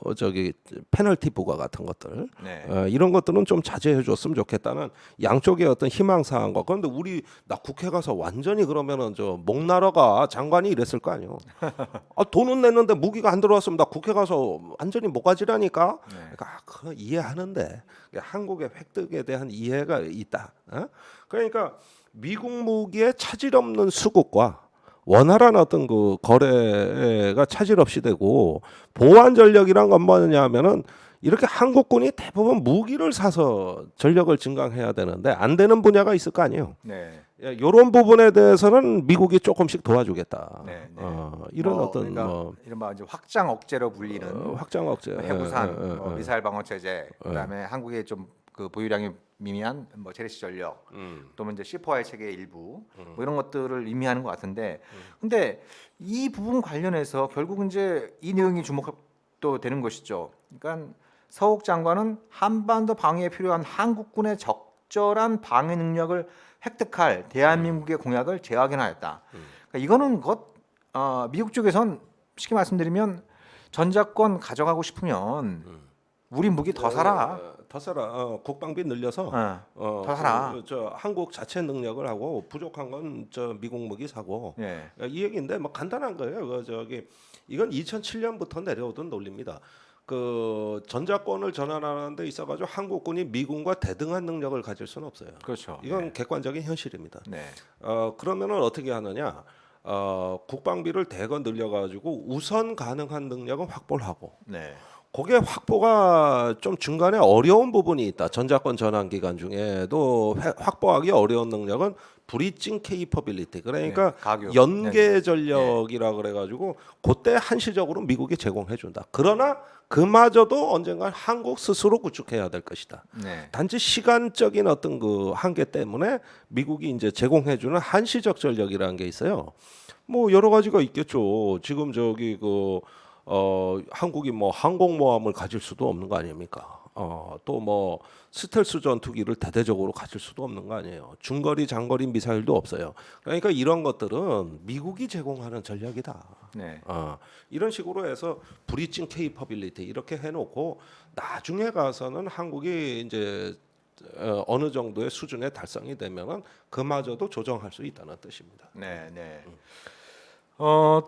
페널티 부과 같은 것들 네. 이런 것들은 좀 자제해 줬으면 좋겠다는 양쪽의 어떤 희망 사항과 그런데 나 국회 가서 완전히 그러면은 저 목나라가 장관이 이랬을 거 아니에요. 돈은 냈는데 무기가 안 들어왔으면 나 국회 가서 완전히 모가지라니까. 네. 그러니까 그거 이해하는데 한국의 획득에 대한 이해가 있다. 그러니까 미국 무기의 차질 없는 수급과 원활한 어떤 그 거래가 차질 없이 되고 보안 전력이란 건 뭐냐면은 이렇게 한국군이 대부분 무기를 사서 전력을 증강해야 되는데 안 되는 분야가 있을 거 아니에요. 네. 이런 부분에 대해서는 미국이 조금씩 도와주겠다. 네, 네. 이런 뭐, 어떤 그러니까 뭐 이른바 이제 확장 억제로 불리는 확장 억제, 해구산, 뭐 미사일 방어 체제, 그다음에 한국의 좀 그 보유량이 미미한 뭐 재래시 전력, 또 이제 C4I 체계의 일부, 뭐 이런 것들을 의미하는 것 같은데, 근데 이 부분 관련해서 결국 이제 이 내용이 주목도 되는 것이죠. 그러니까 서욱 장관은 한반도 방위에 필요한 한국군의 적절한 방위 능력을 획득할 대한민국의 공약을 재확인하였다. 그러니까 이거는 미국 쪽에선 쉽게 말씀드리면 전작권 가져가고 싶으면 우리 무기 더 사라. 더 사라. 국방비 늘려서 더 사라. 저 한국 자체 능력을 하고 부족한 건 저 미국 무기 사고. 예. 이 얘기인데 뭐 간단한 거예요. 이건 2007년부터 내려오던 논리입니다. 그 전자권을 전환하는 데 있어가지고 한국군이 미군과 대등한 능력을 가질 수는 없어요. 그렇죠. 이건 객관적인 현실입니다. 네. 그러면은 어떻게 하느냐? 국방비를 대거 늘려가지고 우선 가능한 능력은 확보를 하고. 네. 그게 확보가 좀 중간에 어려운 부분이 있다. 전자권 전환 기간 중에도 확보하기 어려운 능력은 브리징 케이퍼빌리티. 그러니까 네, 가격. 연계 전력이라 그래가지고 그때 한시적으로 미국이 제공해 준다. 그러나 그마저도 언젠가 한국 스스로 구축해야 될 것이다. 네. 단지 시간적인 어떤 그 한계 때문에 미국이 이제 제공해 주는 한시적 전력이라는 게 있어요. 뭐 여러 가지가 있겠죠. 지금 한국이 뭐 항공모함을 가질 수도 없는 거 아닙니까? 또 뭐 스텔스 전투기를 대대적으로 가질 수도 없는 거 아니에요. 중거리, 장거리 미사일도 없어요. 그러니까 이런 것들은 미국이 제공하는 전략이다. 네. 이런 식으로 해서 브리징 케이퍼빌리티 이렇게 해놓고 나중에 가서는 한국이 이제 어느 정도의 수준에 달성이 되면은 그마저도 조정할 수 있다는 뜻입니다. 네. 네.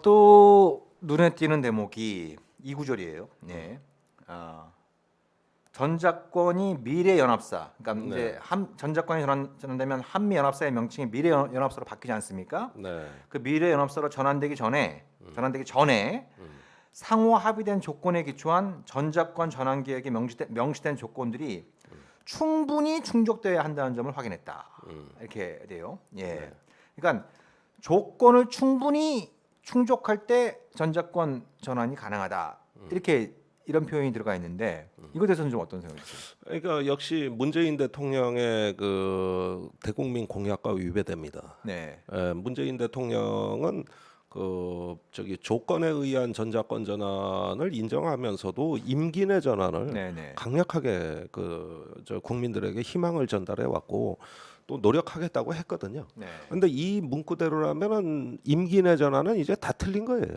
또 눈에 띄는 대목이 이 구절이에요. 네. 전작권이 미래 연합사. 그러니까 이제 전작권이 전환되면 한미 연합사의 명칭이 미래 연합사로 바뀌지 않습니까? 네. 그 미래 연합사로 전환되기 전에 상호 합의된 조건에 기초한 전작권 전환 계획에 명시된 조건들이 충분히 충족돼야 한다는 점을 확인했다. 이렇게 돼요. 예. 그러니까 조건을 충분히 충족할 때 전작권 전환이 가능하다. 이런 표현이 들어가 있는데 이것에 대해서는 좀 어떤 생각이세요? 그러니까 역시 문재인 대통령의 그 대국민 공약과 위배됩니다. 네. 문재인 대통령은 조건에 의한 전자권 전환을 인정하면서도 임기 내 전환을 네네. 강력하게 국민들에게 희망을 전달해 왔고 또 노력하겠다고 했거든요. 네. 그런데 이 문구대로라면은 임기 내 전환은 이제 다 틀린 거예요.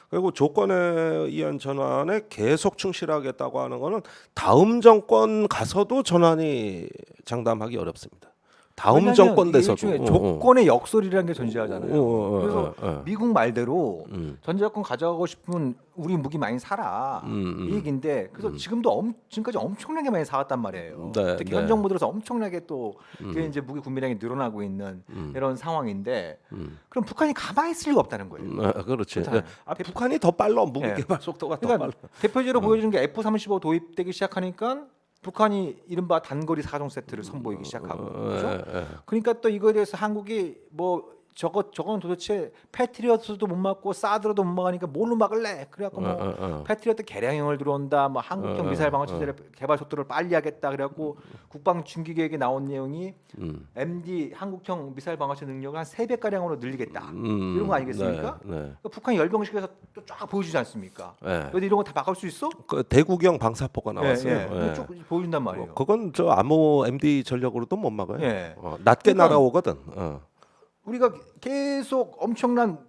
그리고 조건에 의한 전환에 계속 충실하겠다고 하는 거는 다음 정권 가서도 전환이 장담하기 어렵습니다. 다음 정권 돼서도 조건의 역설이라는 게 존재하잖아요. 그래서 미국 말대로 전자권 가져가고 싶으면 우리 무기 많이 사라 이 얘기인데 그래서 지금까지 엄청나게 많이 사왔단 말이에요. 네, 특히 네. 현 정부 들어서 엄청나게 또 그게 이제 무기 구매량이 늘어나고 있는 이런 상황인데 그럼 북한이 가만히 있을 리가 없다는 거예요. 그렇지. 그렇잖아요. 북한이 더 빨라. 무기 네. 개발 속도가 더 그러니까 빨라. 대표적으로 보여주는 게 F-35 도입되기 시작하니까 북한이 이른바 단거리 4종 세트를 선보이기 시작하고 그렇죠? 그러니까 또 이거에 대해서 한국이 뭐 저건 도대체 패트리어트도 못 맞고 사드로도 못 막으니까 뭘로 막을래? 그래갖고 뭐 패트리어트 개량형을 들어온다, 뭐 한국형 미사일 방어 체제를 개발 속도를 빨리 하겠다. 그래갖고 국방 중기 계획에 나온 내용이 MD 한국형 미사일 방어체 능력을 한 3배 가량으로 늘리겠다. 이런 거 아니겠습니까? 네. 그러니까 북한이 열병식에서 또 쫙 보여주지 않습니까? 네. 근데 이런 거 다 바꿀 수 있어? 그 대구경 방사포가 나왔어요. 예. 쭉 보여준단 말이에요. 그건 저 아무 MD 전력으로도 못 막아요. 예. 낮게 그러니까 날아오거든. 우리가 계속 엄청난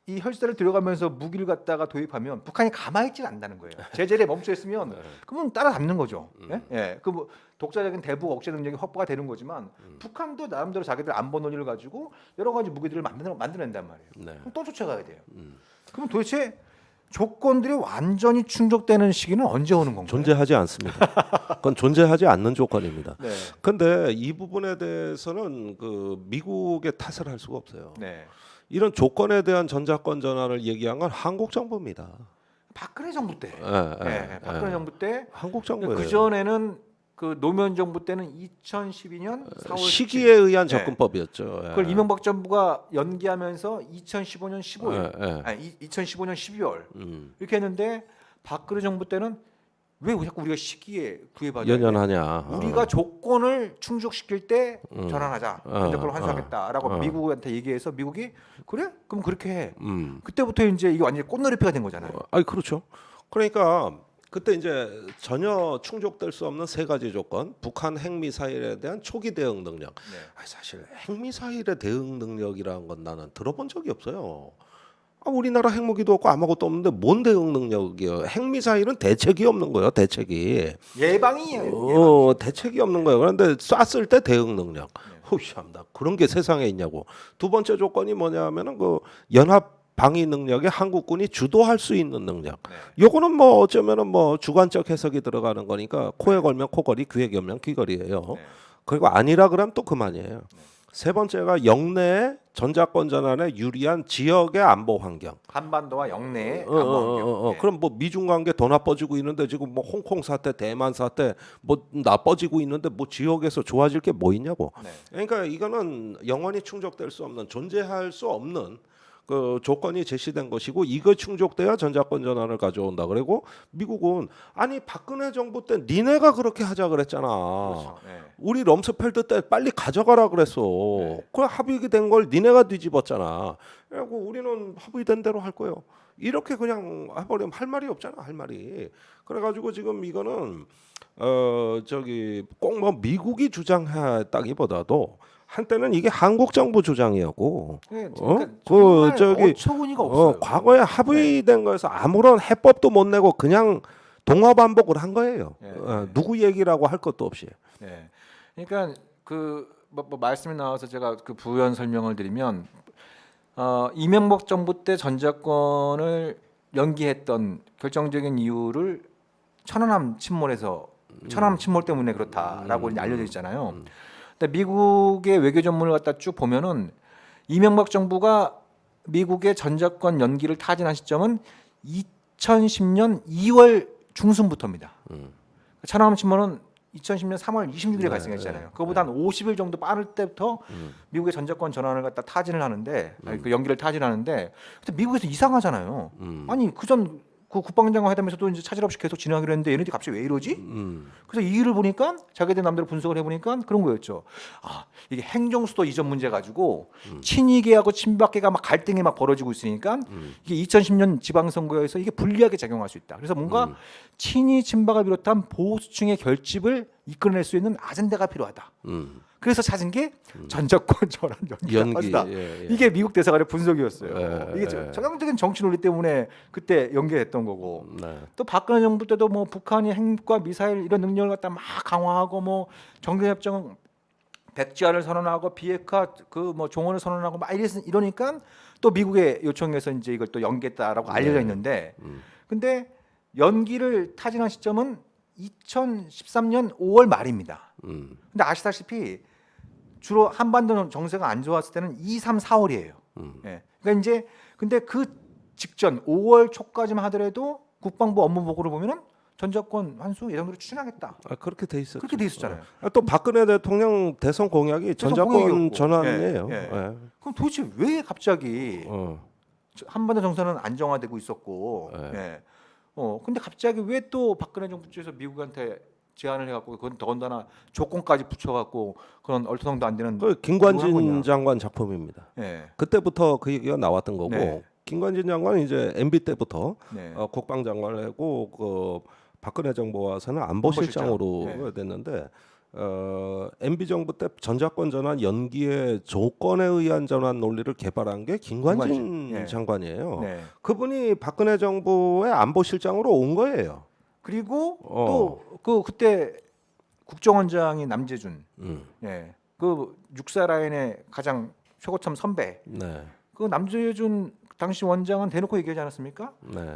이 혈세를 들어가면서 무기를 갖다가 도입하면 북한이 가만히 있지 않는다는 거예요. 제재에 멈춰 있으면 그러면 따라잡는 거죠. 예, 그 뭐 독자적인 대북 억제 능력이 확보가 되는 거지만 북한도 나름대로 자기들 안보 논의를 가지고 여러 가지 무기들을 만들어낸단 말이에요. 네. 그럼 또 쫓아가야 돼요. 그럼 도대체 조건들이 완전히 충족되는 시기는 언제 오는 건가요? 존재하지 않습니다. 그건 존재하지 않는 조건입니다. 네. 근데 이 부분에 대해서는 그 미국의 탓을 할 수가 없어요. 네. 이런 조건에 대한 전자권 전환을 얘기한 건 한국 정부입니다. 박근혜 정부 때. 예, 박근혜 정부 때. 한국 정부예요. 그 전에는 그 노무현 정부 때는 2012년 4월 시기에 17일. 의한 접근법이었죠. 예. 그걸 이명박 정부가 연기하면서 2015년 15일, 예. 아니 2015년 12월 음. 이렇게 했는데 박근혜 정부 때는 왜 자꾸 우리가 시기에 구애받아야 돼? 연연하냐. 우리가 조건을 충족시킬 때 전환하자, 어, 전적권을 환수하겠다라고 어. 미국한테 얘기해서 미국이 그래? 그럼 그렇게 해. 음. 그때부터 이제 이게 완전히 꽃놀이피가 된 거잖아요. 아니 그렇죠. 그러니까 그때 이제 전혀 충족될 수 없는 세 가지 조건. 북한 핵미사일에 대한 초기 대응 능력. 네. 아니, 사실 핵미사일의 대응 능력이라는 건 나는 들어본 적이 없어요. 우리나라 핵무기도 없고 아무것도 없는데 뭔 대응 능력이요? 핵미사일은 대책이 없는 거예요. 대책이. 예방이에요. 대책이 없는 거예요. 그런데 쐈을 때 대응 능력. 참나 그런 게 세상에 있냐고. 두 번째 조건이 뭐냐면은 그 연합 방위 능력에 한국군이 주도할 수 있는 능력. 요거는 뭐 어쩌면은 뭐 주관적 해석이 들어가는 거니까 코에 걸면 코걸이, 귀에 걸면 귀걸이에요. 그리고 아니라 그러면 또 그만이에요. 세 번째가 영내의 전자권 전환에 유리한 지역의 안보 환경. 한반도와 영내의 안보 환경. 그럼 뭐 미중 관계 더 나빠지고 있는데 지금 뭐 홍콩 사태, 대만 사태 뭐 나빠지고 있는데 뭐 지역에서 좋아질 게 뭐 있냐고. 그러니까 이거는 영원히 충족될 수 없는, 존재할 수 없는 그 조건이 제시된 것이고 이거 충족돼야 전자권 전환을 가져온다. 그리고 미국은 아니 박근혜 정부 때 니네가 그렇게 하자 그랬잖아. 그렇죠. 우리 럼스펠드 때 빨리 가져가라 그랬어. 그 합의된 걸 니네가 뒤집었잖아. 그래고 우리는 합의된 대로 할 거예요. 이렇게 그냥 해버리면 할 말이 없잖아. 할 말이. 그래가지고 지금 이거는 꼭 뭐 미국이 주장했다기보다도 한때는 이게 한국 정부 주장이었고, 어처구니가 없어요. 과거에 합의된 거에서 아무런 해법도 못 내고 그냥 동화 반복을 한 거예요. 누구 얘기라고 할 것도 없이. 그러니까 뭐 말씀이 나와서 제가 그 부연 설명을 드리면 이명박 정부 때 전자권을 연기했던 결정적인 이유를 천안함 침몰에서 천안함 침몰 때문에 그렇다라고 이제 알려져 있잖아요. 근데 미국의 외교 전문을 갖다 쭉 보면은 이명박 정부가 미국의 전자권 연기를 타진한 시점은 2010년 2월 중순부터입니다. 천안함 침몰은 2010년 3월 26일에 발생했잖아요. 그거보다 한 50일 정도 빠를 때부터 미국의 전자권 전환을 갖다 타진을 하는데 그 연기를 타진하는데 근데 미국에서 이상하잖아요. 아니 그전 그 국방장관 회담에서도 이제 차질 없이 계속 진행하기로 했는데 얘네들이 갑자기 왜 이러지? 그래서 이 일을 보니까 자기들 남대로 분석을 해보니까 그런 거였죠. 이게 행정수도 이전 문제 가지고 친이계하고 친박계가 막 갈등이 막 벌어지고 있으니까 이게 2010년 지방선거에서 이게 불리하게 작용할 수 있다. 그래서 뭔가 친이 친박을 비롯한 보수층의 결집을 이끌어낼 수 있는 아젠다가 필요하다. 그래서 찾은 게 전자권 전환 연기다. 이게 미국 대사관의 분석이었어요. 이게 전형적인 정치 논리 때문에 그때 연계했던 거고. 또 박근혜 정부 때도 뭐 북한이 핵과 미사일 이런 능력을 갖다 막 강화하고 뭐 정전협정 백지화를 선언하고 비핵화 그 뭐 종언을 선언하고 막 이러니까 또 미국의 요청에서 이제 이걸 또 연기했다라고 알려져 있는데, 근데 연기를 타진한 시점은 2013년 5월 말입니다. 근데 아시다시피 주로 한반도 정세가 안 좋았을 때는 2, 3, 4월이에요. 그러니까 이제 근데 그 직전 5월 초까지만 하더라도 국방부 업무 보고를 보면은 전자권 환수 예정대로 추진하겠다. 그렇게 돼 있었죠. 그렇게 돼 있었잖아요. 또 박근혜 대통령 대선 공약이 전자권 전환이에요. 그럼 도대체 왜 갑자기 한반도 정세는 안정화되고 있었고, 근데 갑자기 왜 또 박근혜 정부 쪽에서 미국한테 제안을 해갖고 그건 더군다나 조건까지 붙여갖고 그런 얼토당도 안 되는 그 김관진 장관 작품입니다. 그때부터 그 얘기가 나왔던 거고, 김관진 장관은 이제 MB 때부터 국방장관을 하고 그 박근혜 정부 와서는 안보실장으로 됐는데 MB 정부 때 전자권 전환 연기의 조건에 의한 전환 논리를 개발한 게 김관진 장관이에요. 그분이 박근혜 정부의 안보실장으로 온 거예요. 그리고 또 그때 국정원장이 남재준, 그 육사 라인의 가장 최고참 선배, 그 남재준 당시 원장은 대놓고 얘기하지 않았습니까?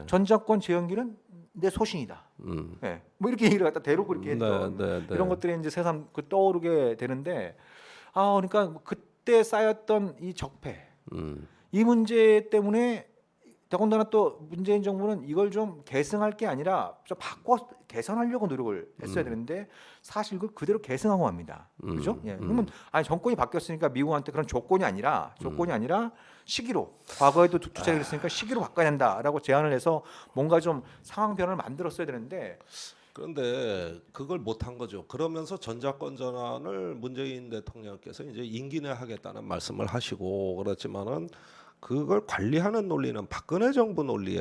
전자권 재연기는 내 소신이다. 뭐 이렇게 얘기를 갖다 대놓고 이렇게 했던 이런 것들이 이제 새삼 떠오르게 되는데, 그러니까 그때 쌓였던 이 적폐, 이 문제 때문에 더군다나 또 문재인 정부는 이걸 좀 계승할 게 아니라 좀 바꿔 개선하려고 노력을 했어야 되는데 사실 그걸 그대로 계승하고 갑니다. 그죠? 예. 그러면 아니 정권이 바뀌었으니까 미국한테 그런 조건이 아니라 시기로 과거에도 두 차례 그랬으니까 시기로 바꿔야 된다라고 제안을 해서 뭔가 좀 상황 변화를 만들었어야 되는데 그런데 그걸 못한 거죠. 그러면서 전자권 전환을 문재인 대통령께서 이제 임기 내 하겠다는 말씀을 하시고 그렇지만은 그걸 관리하는 논리는 박근혜 정부 논리에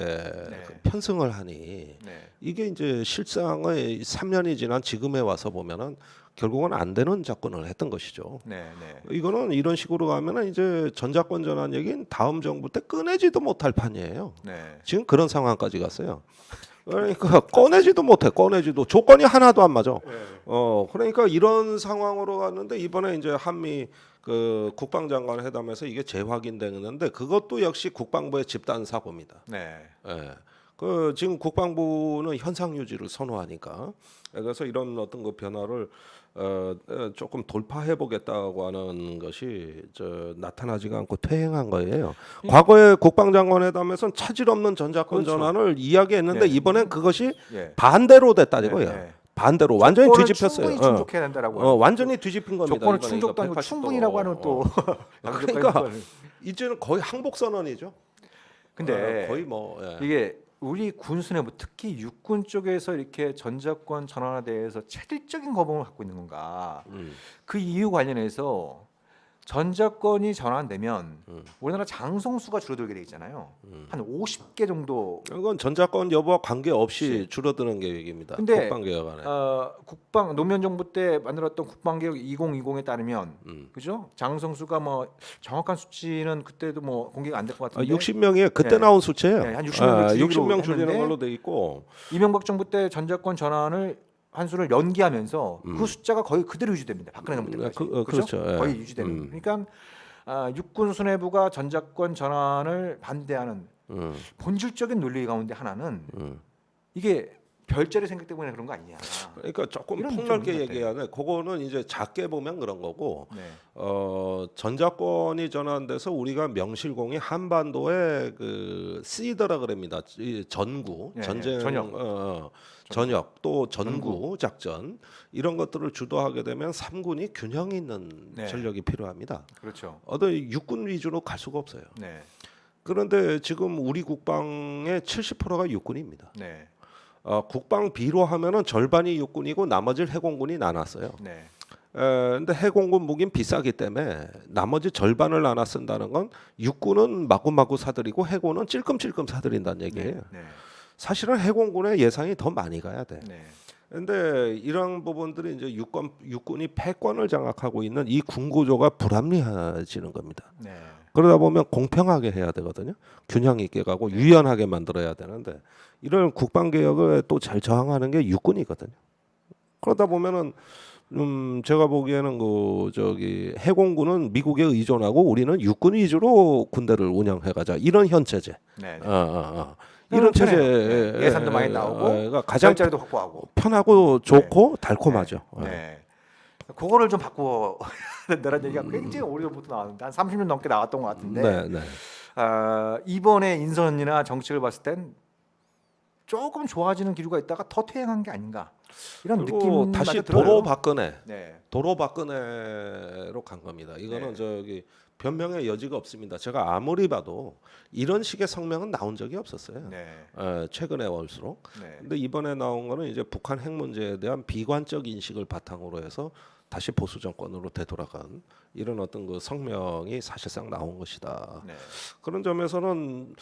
그 편승을 하니 이게 이제 실상의 3년이 지난 지금에 와서 보면은 결국은 안 되는 접근을 했던 것이죠. 이거는 이런 식으로 가면은 이제 전자권 전환 얘기는 다음 정부 때 꺼내지도 못할 판이에요. 지금 그런 상황까지 갔어요. 그러니까 꺼내지도 못해. 꺼내지도 조건이 하나도 안 맞아. 그러니까 이런 상황으로 갔는데 이번에 이제 한미 그 국방장관 회담에서 이게 재확인되는데 그것도 역시 국방부의 집단 사고입니다. 그 지금 국방부는 현상 유지를 선호하니까 그래서 이런 어떤 그 변화를 조금 돌파해 보겠다고 하는 것이 나타나지가 않고 퇴행한 거예요. 과거에 국방장관 회담에서는 차질 없는 전자권 전환을 이야기했는데 이번엔 그것이 반대로 됐다는 거예요. 반대로 완전히 뒤집혔어요. 충분히 충족해야 된다라고. 완전히 뒤집힌 겁니다. 조건을 충족도 아니고 충분이라고 하는 또 그러니까 이제는 거의 항복 선언이죠. 근데 거의 뭐 이게 우리 군수내부 특히 육군 쪽에서 이렇게 전자권 전환에 대해서 체질적인 거부감을 갖고 있는 건가? 그 이유 관련해서 전자권이 전환되면 우리나라 장성수가 줄어들게 돼 있잖아요. 한 50개 정도. 이건 전자권 여부와 관계없이 줄어드는 계획입니다. 근데 국방개혁 안에. 국방 노무현 정부 때 만들었던 국방개혁 2020에 따르면 그죠? 장성수가 뭐 정확한 수치는 그때도 뭐 공개가 안 될 것 같은데 60명이 그때 나온 수치예요. 한 60명 60명 줄이는 걸로 돼 있고 이명박 정부 때 전자권 전환을 한수를 연기하면서 그 숫자가 거의 그대로 유지됩니다. 박근혜 정부 때까지. 그렇죠. 거의 유지되는. 그러니까 육군 수뇌부가 전자권 전환을 반대하는 본질적인 논리 가운데 하나는 이게 별자리 생각 때문에 그런 거 아니냐. 그러니까 조금 이런 폭넓게 느낌인 것 얘기하네. 그거는 이제 작게 보면 그런 거고 전자권이 전환돼서 우리가 명실공히 한반도에 그 시더라 그럽니다. 이 전구 전쟁 전역 또 전구 작전 이런 것들을 주도하게 되면 3군이 균형 있는 전력이 필요합니다. 그렇죠. 어떤 육군 위주로 갈 수가 없어요. 그런데 지금 우리 국방의 70%가 육군입니다. 국방비로 하면은 절반이 육군이고 나머지를 해공군이 나눴어요. 근데 해공군 무기는 비싸기 때문에 나머지 절반을 나눠 쓴다는 건 육군은 마구마구 사들이고 해군은 찔끔찔끔 사들인다는 얘기예요. 사실은 해공군의 예산이 더 많이 가야 돼. 근데 이런 부분들이 이제 육군이 패권을 장악하고 있는 이 군구조가 불합리해지는 겁니다. 그러다 보면 공평하게 해야 되거든요. 균형 있게 가고 유연하게 만들어야 되는데 이런 국방 개혁을 또 잘 저항하는 게 육군이거든요. 그러다 보면은 제가 보기에는 그 해공군은 미국에 의존하고 우리는 육군 위주로 군대를 운영해 가자 이런 현 체제. 이런 체제 예산도 많이 나오고 가장 별자리도 확보하고 편하고 좋고 달콤하죠. 그거를 좀 바꾸어 된다는 얘기가 굉장히 오래전부터 나왔는데 한 30년 넘게 나왔던 것 같은데 이번에 인선이나 정책을 봤을 땐 조금 좋아지는 기류가 있다가 더 퇴행한 게 아닌가 이런 느낌 다시 도로 박근혜로 간 겁니다. 이거는 변명의 여지가 없습니다. 제가 아무리 봐도 이런 식의 성명은 나온 적이 없었어요. 최근에 올수록. 근데 이번에 나온 거는 이제 북한 핵 문제에 대한 비관적 인식을 바탕으로 해서 다시 보수 정권으로 되돌아간 이런 어떤 그 성명이 사실상 나온 것이다. 그런 점에서는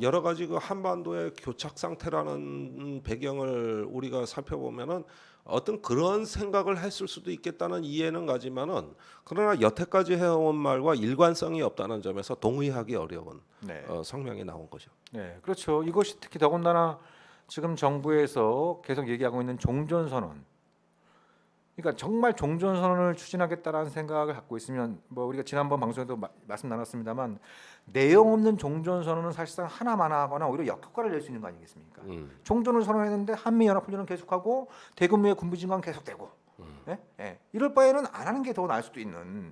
여러 가지 그 한반도의 교착 상태라는 배경을 우리가 살펴보면은 어떤 그런 생각을 했을 수도 있겠다는 이해는 가지만은 그러나 여태까지 해온 말과 일관성이 없다는 점에서 동의하기 어려운 성명이 나온 거죠. 그렇죠. 이것이 특히 더군다나 지금 정부에서 계속 얘기하고 있는 종전선언. 그러니까 정말 종전선언을 추진하겠다라는 생각을 갖고 있으면 뭐 우리가 지난번 방송에도 말씀 나눴습니다만 내용 없는 종전선언은 사실상 하나만하거나 오히려 역효과를 낼 수 있는 거 아니겠습니까? 종전을 선언했는데 한미연합훈련은 계속하고 대규모의 군부진강 계속되고 이럴 바에는 안 하는 게 더 나을 수도 있는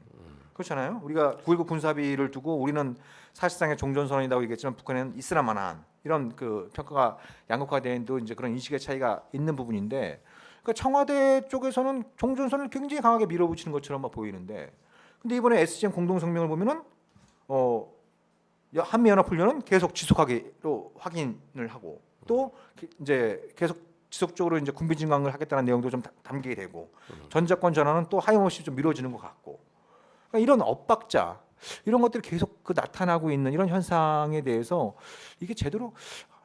그렇잖아요. 우리가 9.19 군사합의를 두고 우리는 사실상의 종전선언이라고 얘기했지만 북한은 있으나 마나한 이런 그 평가가 양극화된도 이제 그런 인식의 차이가 있는 부분인데, 그러니까 청와대 쪽에서는 종전선언을 굉장히 강하게 밀어붙이는 것처럼 막 보이는데, 근데 이번에 SCM 공동성명을 보면은 한미연합훈련은 계속 지속하기로 확인을 하고 또 이제 계속 지속적으로 이제 군비 증강을 하겠다는 내용도 좀 담기게 되고 전자권 전환은 또 하염없이 좀 미뤄지는 것 같고, 그러니까 이런 엇박자 이런 것들이 계속 그 나타나고 있는 이런 현상에 대해서 이게 제대로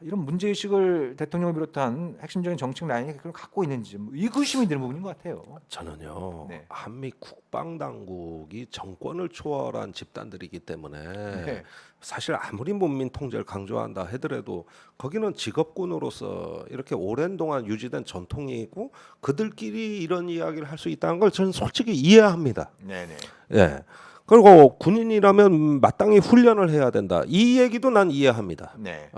이런 문제 의식을 대통령을 비롯한 핵심적인 정책 라인이 그걸 갖고 있는지 뭐 의구심이 드는 부분인 것 같아요. 저는요 네. 한미 국방 당국이 정권을 초월한 집단들이기 때문에 네. 사실 아무리 문민 통제를 강조한다 하더라도 거기는 직업군으로서 이렇게 오랜 동안 유지된 전통이 있고 그들끼리 이런 이야기를 할 수 있다는 걸 저는 솔직히 이해합니다. 네네. 예. 그리고 군인이라면 마땅히 훈련을 해야 된다. 이 얘기도 난 이해합니다. 네.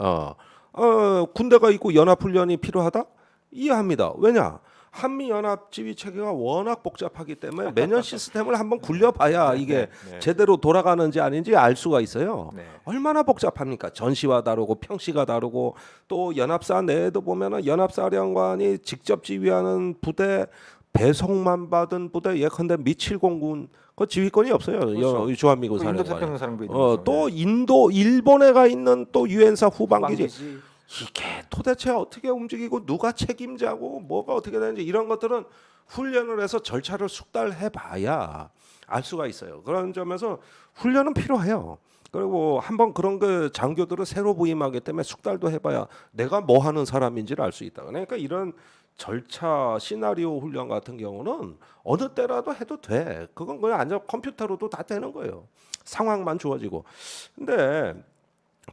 군대가 있고 연합훈련이 필요하다? 이해합니다. 왜냐? 한미연합 지휘 체계가 워낙 복잡하기 때문에 매년 시스템을 한번 굴려봐야 이게 네. 제대로 돌아가는지 아닌지 알 수가 있어요. 네. 얼마나 복잡합니까? 전시와 다르고 평시가 다르고 또 연합사 내에도 보면은 연합사령관이 직접 지휘하는 부대 배송만 받은 부대 예컨대 미7공군 그 지휘권이 없어요. 그렇죠. 주한미군 또 인도 사령관. 태평양 사령부에 있는 거죠. 또 인도 일본에 가 있는 또 유엔사 후방기지. 후방기지. 이게 도대체 어떻게 움직이고 누가 책임자고 뭐가 어떻게 되는지 이런 것들은 훈련을 해서 절차를 숙달해봐야 알 수가 있어요. 그런 점에서 훈련은 필요해요. 그리고 한번 그런 그 장교들을 새로 부임하기 때문에 숙달도 해봐야 내가 뭐 하는 사람인지를 알 수 있다. 그러니까 이런 절차 시나리오 훈련 같은 경우는 어느 때라도 해도 돼. 그건 그냥 앉아 컴퓨터로도 다 되는 거예요. 상황만 좋아지고. 근데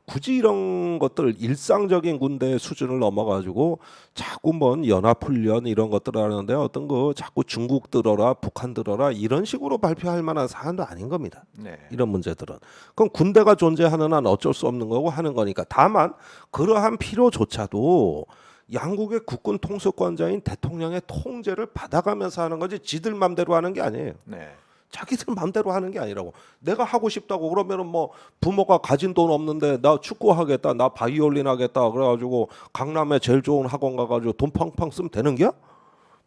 굳이 이런 것들 일상적인 군대 수준을 넘어가지고 자꾸 뭔 연합훈련 이런 것들 하는데 어떤 거 자꾸 중국 들어라 북한 들어라 이런 식으로 발표할 만한 사안도 아닌 겁니다. 네. 이런 문제들은 그럼 군대가 존재하는 한 어쩔 수 없는 거고 하는 거니까. 다만 그러한 필요조차도 양국의 국군 통수권자인 대통령의 통제를 받아가면서 하는 거지 지들 맘대로 하는 게 아니에요. 네. 자기들 맘대로 하는 게 아니라고. 내가 하고 싶다고 그러면은 뭐 부모가 가진 돈 없는데 나 축구 하겠다, 나 바이올린 하겠다 그래가지고 강남에 제일 좋은 학원 가가지고 돈 팡팡 쓰면 되는 겨?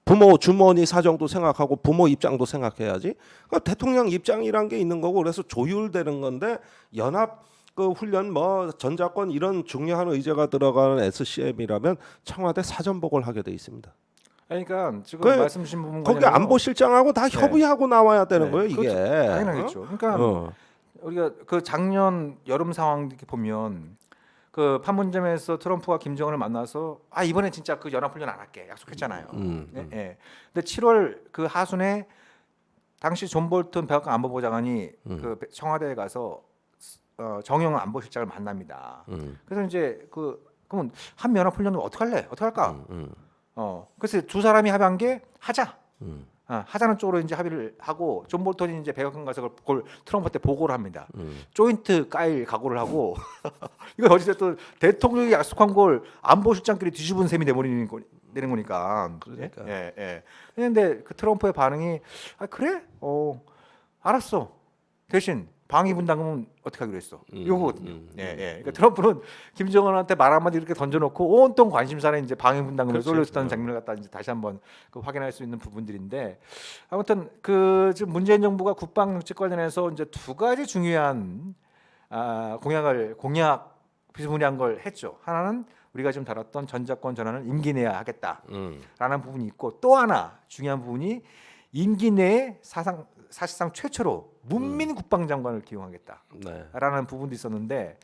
부모 주머니 사정도 생각하고 부모 입장도 생각해야지. 그러니까 대통령 입장이란 게 있는 거고 그래서 조율되는 건데 연합 그 훈련 뭐 전자권 이런 중요한 의제가 들어가는 SCM이라면 청와대 사전 보고를 하게 돼 있습니다. 그러니까 지금 그 말씀 주신 부분 거기 안보실장하고 다 협의하고 나와야 되는 네. 거예요 이게. 그렇죠. 당연하겠죠. 그러니까 어. 우리가 그 작년 여름 상황 이렇게 보면 그 판문점에서 트럼프가 김정은을 만나서 이번에 진짜 그 연합훈련 안 할게 약속했잖아요. 예, 예. 근데 7월 그 하순에 당시 존 볼튼 백악관 안보보좌관이 그 청와대에 가서 정영 안보실장을 만납니다. 그래서 이제 그러면 한미연합훈련을 어떻게 할래? 어떻게 할까? 그래서 두 사람이 합의한 게 하자. 하자는 쪽으로 이제 합의를 하고 존 볼턴이 이제 백악관 가서 그걸 트럼프한테 보고를 합니다. 조인트 까일 각오를 하고 이거 어찌됐든 대통령이 약속한 걸 안보실장끼리 뒤집은 셈이 되는 거니까. 그러니까. 예. 그런데 그 트럼프의 반응이 그래? 알았어. 대신 방위 분담금은 어떻게 하기로 했어? 이거거든요. 그러니까 트럼프는 김정은한테 말 한마디 이렇게 던져놓고 온통 관심사는 이제 방위 분담금을 그렇지. 쏠렸다는 장면을 갖다 이제 다시 한번 확인할 수 있는 부분들인데, 아무튼 그 지금 문재인 정부가 국방 정책 관련해서 이제 두 가지 중요한 공약 비스무리한 걸 했죠. 하나는 우리가 지금 다뤘던 전자권 전환을 임기 내에 하겠다라는 부분이 있고, 또 하나 중요한 부분이 임기 내에 사실상 최초로 문민 국방장관을 기용하겠다라는 부분도 있었는데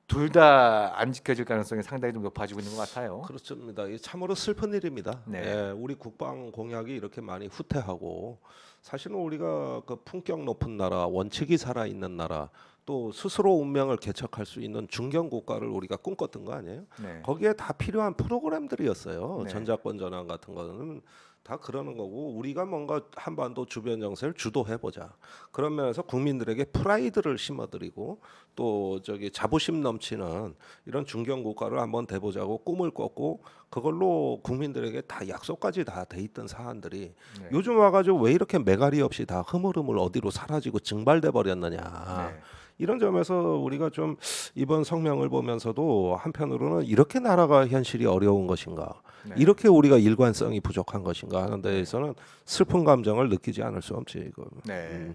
둘 다 안 지켜질 가능성이 상당히 좀 높아지고 있는 것 같아요. 그렇습니다. 이게 참으로 슬픈 일입니다. 네. 예, 우리 국방 공약이 이렇게 많이 후퇴하고 사실은 우리가 그 품격 높은 나라, 원칙이 살아 있는 나라, 또 스스로 운명을 개척할 수 있는 중견 국가를 우리가 꿈꿨던 거 아니에요? 네. 거기에 다 필요한 프로그램들이었어요. 네. 전자권 전환 같은 거는 다 그러는 거고 우리가 뭔가 한반도 주변 정세를 주도해 보자. 그런 면에서 국민들에게 프라이드를 심어드리고 또 저기 자부심 넘치는 이런 중견 국가를 한번 돼보자고 꿈을 꿨고 그걸로 국민들에게 다 약속까지 다 돼 있던 사안들이 네. 요즘 와가지고 왜 이렇게 매갈이 없이 다 흐물흐물 어디로 사라지고 증발돼 버렸느냐. 네. 이런 점에서 우리가 좀 이번 성명을 보면서도 한편으로는 이렇게 나라가 현실이 어려운 것인가, 네. 이렇게 우리가 일관성이 부족한 것인가 하는 데에서는 슬픈 감정을 느끼지 않을 수 없지 이거. 네.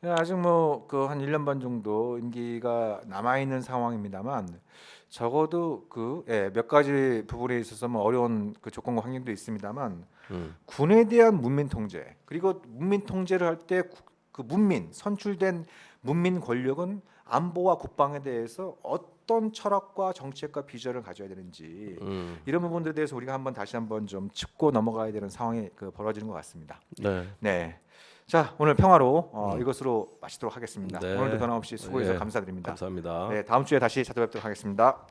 아직 뭐 그 한 1년 반 정도 임기가 남아 있는 상황입니다만 적어도 몇 가지 부분에 있어서 뭐 어려운 그 조건과 환경도 있습니다만 군에 대한 문민 통제 그리고 문민 통제를 할 때 그 문민 선출된 문민 권력은 안보와 국방에 대해서 어떤 철학과 정책과 비전을 가져야 되는지 이런 부분들에 대해서 우리가 다시 한번 좀 짚고 넘어가야 되는 상황이 벌어지는 것 같습니다. 네. 네. 자, 오늘 평화로 이것으로 마치도록 하겠습니다. 네. 오늘도 변함없이 수고해서 네. 감사드립니다. 감사합니다. 네, 다음 주에 다시 찾아뵙도록 하겠습니다.